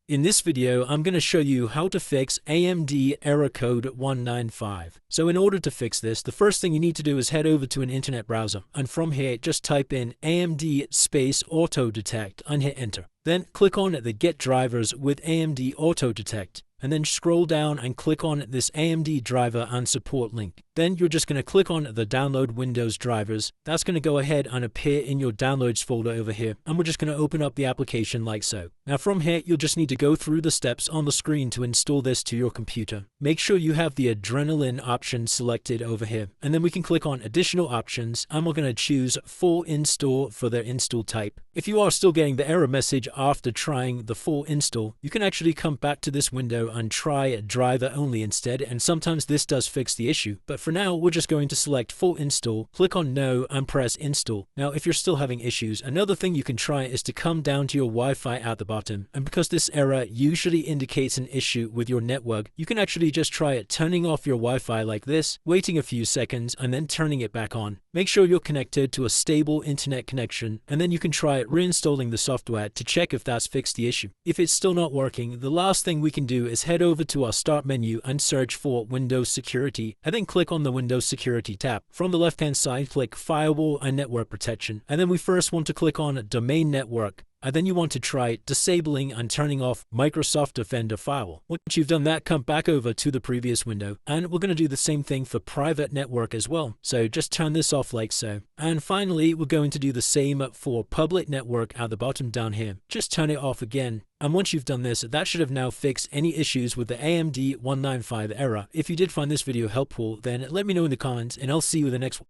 In this video, I'm going to show you how to fix AMD error code 195. So in order to fix this, the first thing you need to do is head over to an internet browser, and from here just type in AMD space auto detect and hit enter. Then click on the Get Drivers with AMD Auto Detect, and then scroll down and click on this AMD driver and support link. Then you're just going to click on the download Windows drivers. That's going to go ahead and appear in your downloads folder over here, and we're just going to open up the application like so. Now from here, you'll just need to go through the steps on the screen to install this to your computer. Make sure you have the Adrenaline option selected over here, and then we can click on additional options, and we're going to choose full install for the install type. If you are still getting the error message after trying the full install, you can actually come back to this window and try driver only instead, and sometimes this does fix the issue. But for now, we're just going to select full install, click on no, and press install. Now if you're still having issues, another thing you can try is to come down to your Wi-Fi at the bottom, and because this error usually indicates an issue with your network, you can actually just try it turning off your Wi-Fi like this, waiting a few seconds, and then turning it back on. Make sure you're connected to a stable internet connection, and then you can try reinstalling the software to check if that's fixed the issue. If it's still not working, the last thing we can do is head over to our start menu and search for Windows Security, and then click on the Windows Security tab. From the left hand side, click Firewall and Network Protection, and then we first want to click on Domain Network. And then you want to try disabling and turning off Microsoft Defender Firewall. Once you've done that, come back over to the previous window, and we're going to do the same thing for private network as well. So just turn this off like so. And finally, we're going to do the same for public network at the bottom down here. Just turn it off again. And once you've done this, that should have now fixed any issues with the AMD 195 error. If you did find this video helpful, then let me know in the comments, and I'll see you in the next one.